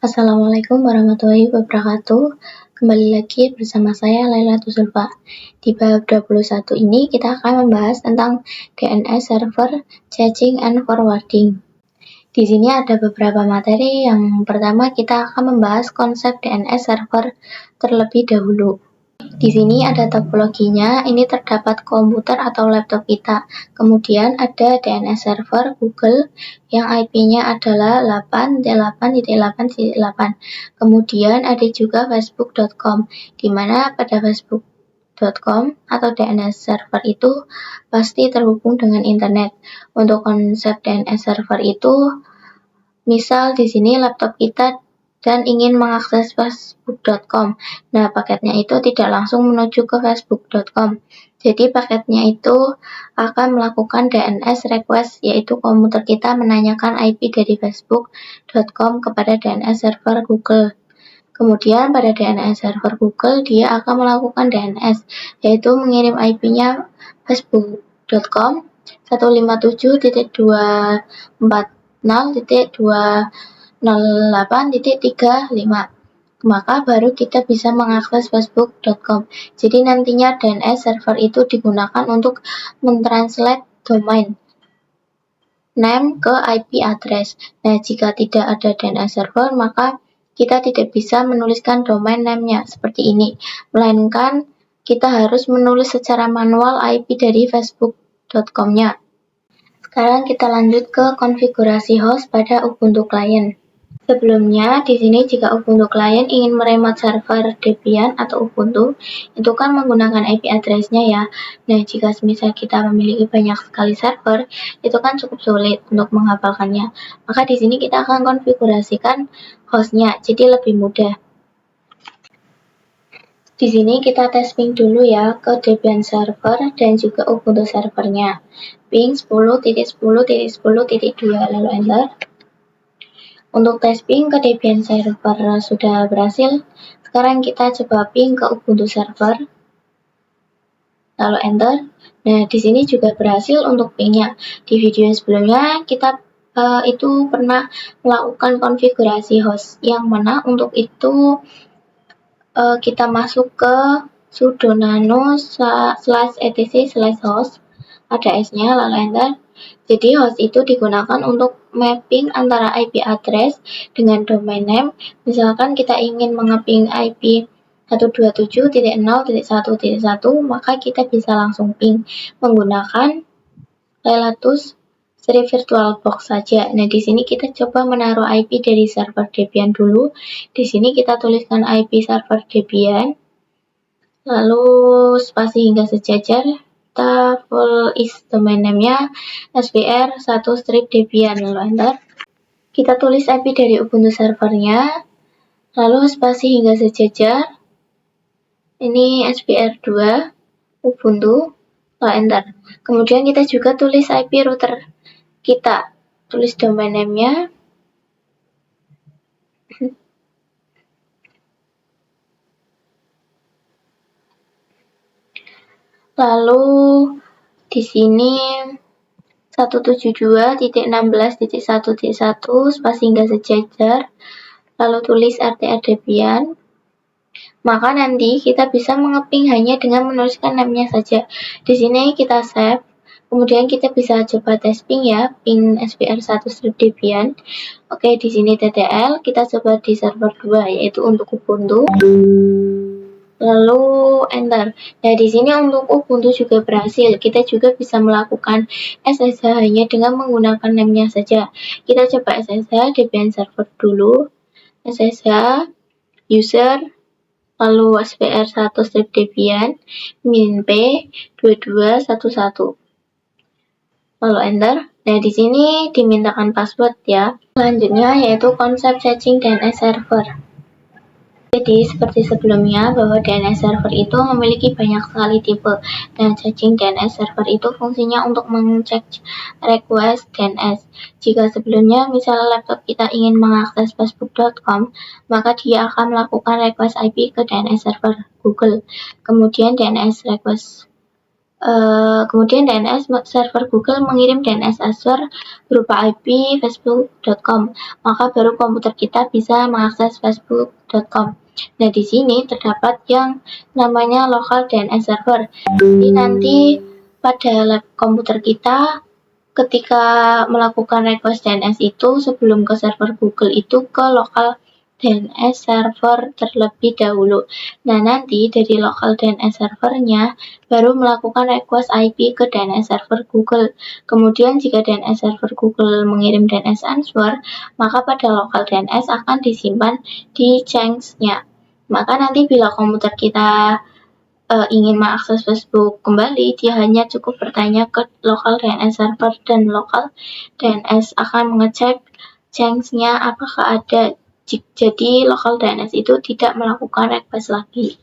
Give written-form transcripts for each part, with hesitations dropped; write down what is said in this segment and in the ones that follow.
Assalamualaikum warahmatullahi wabarakatuh. Kembali lagi bersama saya Lailatul Zulfa. Di bab 21 ini kita akan membahas tentang DNS server, caching and forwarding. Di sini ada beberapa materi. Yang pertama kita akan membahas konsep DNS server terlebih dahulu. Di sini ada topologinya, ini terdapat komputer atau laptop kita. Kemudian ada DNS server Google yang IP-nya adalah 8.8.8.8. Kemudian ada juga facebook.com, di mana pada facebook.com atau DNS server itu pasti terhubung dengan internet. Untuk konsep DNS server itu, misal di sini laptop kita dan ingin mengakses facebook.com. Nah, paketnya itu tidak langsung menuju ke facebook.com. Jadi paketnya itu akan melakukan DNS request, yaitu komputer kita menanyakan IP dari facebook.com kepada DNS server Google. Kemudian pada DNS server Google dia akan melakukan DNS, yaitu mengirim IP-nya facebook.com 157.240.208.35, maka baru kita bisa mengakses facebook.com. Jadi nantinya DNS server itu digunakan untuk mentranslate domain name ke IP address. Nah, jika tidak ada DNS server, maka kita tidak bisa menuliskan domain name-nya seperti ini, melainkan kita harus menulis secara manual IP dari facebook.com-nya. Sekarang kita lanjut ke konfigurasi host pada Ubuntu Client. Sebelumnya, di sini jika Ubuntu Client ingin meremote server Debian atau Ubuntu, itu kan menggunakan IP address-nya ya. Nah, jika misal kita memiliki banyak sekali server, itu kan cukup sulit untuk menghafalkannya. Maka di sini kita akan konfigurasikan host-nya, jadi lebih mudah. Di sini kita tes ping dulu ya ke Debian server dan juga Ubuntu servernya. Ping 10.10.10.2, lalu enter. Untuk tes ping ke Debian server sudah berhasil. Sekarang kita coba ping ke Ubuntu server, lalu enter. Nah, di sini juga berhasil untuk pingnya. Di video sebelumnya kita itu pernah melakukan konfigurasi host, yang mana untuk itu kita masuk ke sudo nano /etc/host, ada S-nya, lalu enter. Jadi host itu digunakan untuk mapping antara IP address dengan domain name. Misalkan kita ingin mengeping IP 127.0.1.1, maka kita bisa langsung ping menggunakan Lailatus Sri VirtualBox saja. Nah, di sini kita coba menaruh IP dari server Debian dulu. Di sini kita tuliskan IP server Debian, lalu spasi hingga sejajar. Kita full is domain name-nya sbr1-debian, lalu enter. Kita tulis IP dari Ubuntu servernya, lalu spasi hingga sejajar. Ini sbr2 Ubuntu, lalu enter. Kemudian kita juga tulis IP router kita, tulis domain name-nya, lalu di sini 172.16.1.1 spasi hingga sejajar, lalu tulis RTR Debian. Maka nanti kita bisa mengeping hanya dengan menuliskan name-nya saja. Di sini kita save. Kemudian kita bisa coba tes ping ya, ping sbr1-debian. Oke, di sini TTL, kita coba di server 2 yaitu untuk Ubuntu. Lalu enter. Nah, di sini untuk Ubuntu juga berhasil. Kita juga bisa melakukan SSH hanya dengan menggunakan name-nya saja. Kita coba SSH Debian server dulu. SSH user, lalu sbr1-debian min p 2211, lalu enter. Nah, di sini dimintakan password ya. Selanjutnya yaitu konsep caching DNS server. Jadi seperti sebelumnya bahwa DNS server itu memiliki banyak sekali tipe. Dan caching DNS server itu fungsinya untuk mengecek request DNS. Jika sebelumnya misalnya laptop kita ingin mengakses facebook.com, maka dia akan melakukan request IP ke DNS server Google. Kemudian DNS request Kemudian DNS server Google mengirim DNS answer berupa IP facebook.com, maka baru komputer kita bisa mengakses facebook.com. Nah, di sini terdapat yang namanya local DNS server. Jadi nanti pada komputer kita ketika melakukan request DNS itu sebelum ke server Google itu ke local DNS server terlebih dahulu. Nah, nanti dari local DNS servernya baru melakukan request IP ke DNS server Google. Kemudian jika DNS server Google mengirim DNS answer, maka pada local DNS akan disimpan di chunks-nya. Maka nanti bila komputer kita ingin mengakses Facebook kembali, dia hanya cukup bertanya ke local DNS server dan local DNS akan mengecek chunks-nya apakah ada. Jadi local DNS itu tidak melakukan request lagi.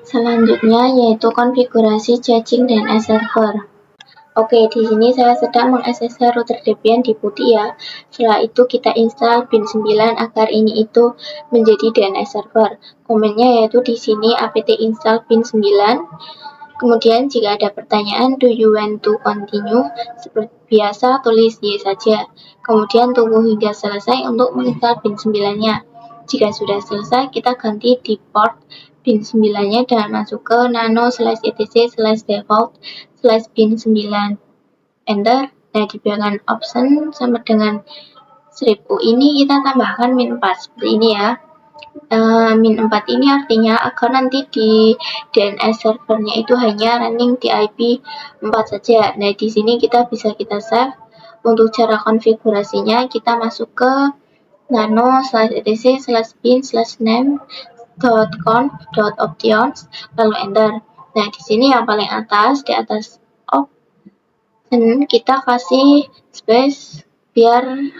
Selanjutnya yaitu konfigurasi caching DNS server. Oke, di sini saya sedang mengakses router Debian di putih ya. Setelah itu kita install bin 9 agar ini itu menjadi DNS server. Komennya yaitu di sini apt install bin 9. Kemudian jika ada pertanyaan, do you want to continue? Seperti biasa, tulis yes saja. Kemudian tunggu hingga selesai untuk menginstal bin 9-nya. Jika sudah selesai, kita ganti di port bin 9-nya dan masuk ke nano/etc/default/bin9. Enter. Nah, di bagian option sama dengan strip U ini kita tambahkan -4 seperti ini ya. -4 ini artinya agar nanti di DNS servernya itu hanya running di IP 4 saja. Nah, di sini kita bisa save. Untuk cara konfigurasinya kita masuk ke nano/etc/bin/name.conf.options lalu enter. Nah, di sini yang paling atas, di atas option kita kasih space biar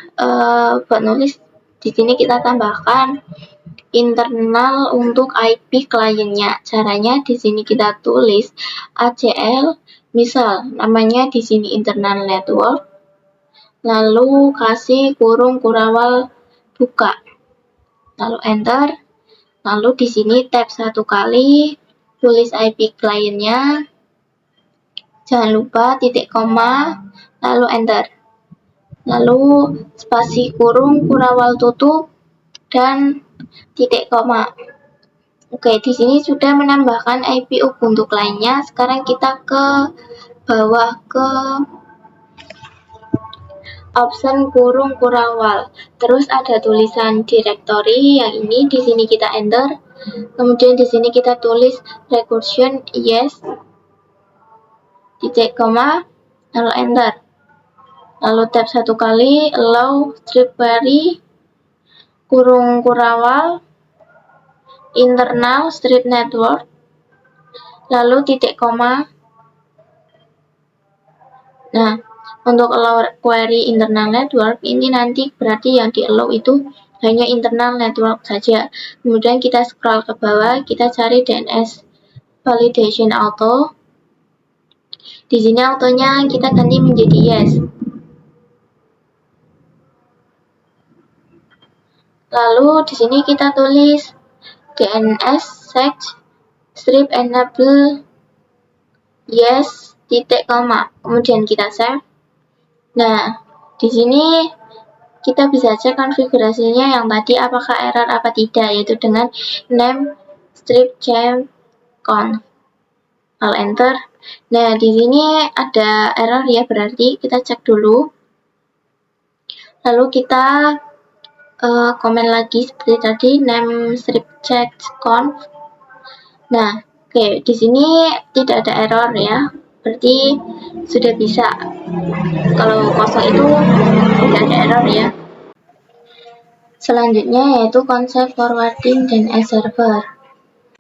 buat nulis. Di sini kita tambahkan internal untuk IP kliennya. Caranya di sini kita tulis ACL, misal namanya di sini internal network, lalu kasih kurung kurawal buka, lalu enter. Lalu di sini tab 1 kali, tulis IP kliennya, jangan lupa titik koma, lalu enter. Lalu spasi kurung kurawal tutup dan titik koma. Oke, di sini sudah menambahkan IP Ubuntu lainnya. Sekarang kita ke bawah ke option kurung kurawal. Terus ada tulisan directory yang ini, di sini kita enter. Kemudian di sini kita tulis recursion yes, titik koma, lalu enter. Lalu tab 1 kali, allow strip query, kurung kurawal, internal strip network, lalu titik koma. Nah, untuk allow query internal network ini nanti berarti yang di allow itu hanya internal network saja. Kemudian kita scroll ke bawah, kita cari DNS validation auto. Di sini autonya kita ganti menjadi yes. Lalu di sini kita tulis DNS set strip enable yes, titik koma. Kemudian kita save. Nah, di sini kita bisa cek konfigurasinya yang tadi apakah error apa tidak, yaitu dengan name strip jam conf. Lalu enter. Nah, di sini ada error ya, berarti kita cek dulu. Lalu kita komen lagi seperti tadi, name strip chat conf. Nah, oke, di sini tidak ada error ya, berarti sudah bisa. Kalau kosong itu tidak ada error ya. Selanjutnya yaitu konsep forwarding DNS server.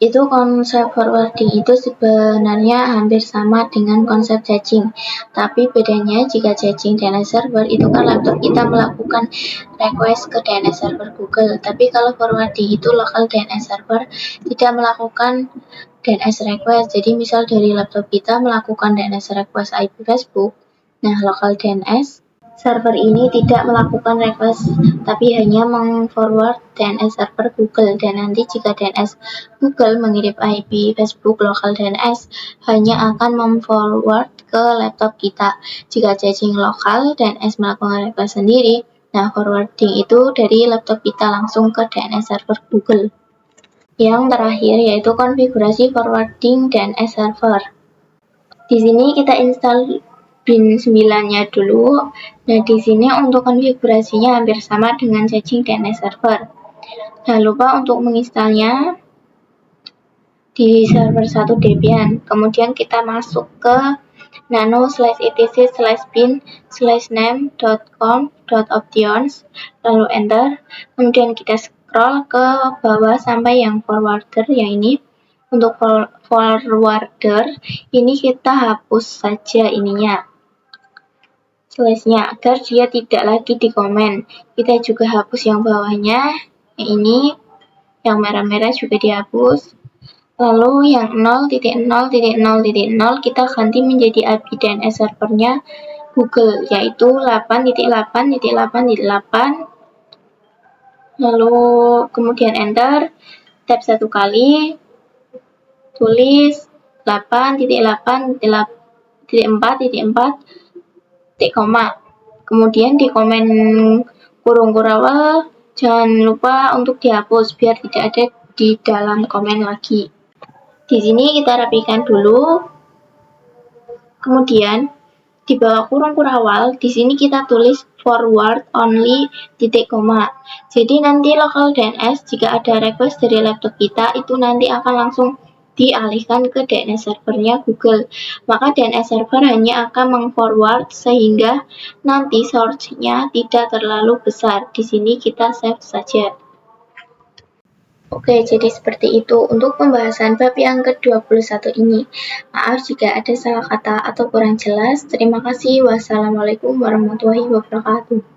Itu konsep forwarding itu sebenarnya hampir sama dengan konsep caching, tapi bedanya jika caching DNS server itu kan laptop kita melakukan request ke DNS server Google, tapi kalau forwarding itu local DNS server tidak melakukan DNS request. Jadi misal dari laptop kita melakukan DNS request IP Facebook, nah local DNS Server ini tidak melakukan request, tapi hanya meng-forward DNS server Google, dan nanti jika DNS Google mengirim IP Facebook lokal DNS, hanya akan mem-forward ke laptop kita. Jika caching lokal DNS melakukan request sendiri, nah forwarding itu dari laptop kita langsung ke DNS server Google. Yang terakhir yaitu konfigurasi forwarding DNS server. Di sini kita install bin 9-nya dulu. Nah, di sini untuk konfigurasinya hampir sama dengan caching DNS server. Jangan lupa untuk menginstalnya di server 1 Debian. Kemudian kita masuk ke nano/etc/bin/name.com.options, lalu enter. Kemudian kita scroll ke bawah sampai yang forwarder yang ini. Untuk forwarder ini kita hapus saja ininya, slash-nya, agar dia tidak lagi di komen. Kita juga hapus yang bawahnya, yang ini, yang merah-merah juga dihapus. Lalu yang 0.0.0.0 kita ganti menjadi IP DNS servernya Google, yaitu 8.8.8.8. Lalu kemudian enter, tap 1 kali, tulis 8.8.4.4, kemudian di komen kurung kurawal jangan lupa untuk dihapus biar tidak ada di dalam komen lagi. Di sini kita rapikan dulu. Kemudian di bawah kurung kurawal di sini kita tulis forward only titik koma. Jadi nanti local DNS jika ada request dari laptop kita itu nanti akan langsung dialihkan ke DNS servernya Google. Maka DNS server hanya akan meng-forward sehingga nanti source-nya tidak terlalu besar. Di sini kita save saja. Oke, jadi seperti itu untuk pembahasan bab yang ke-21 ini. Maaf jika ada salah kata atau kurang jelas. Terima kasih. Wassalamualaikum warahmatullahi wabarakatuh.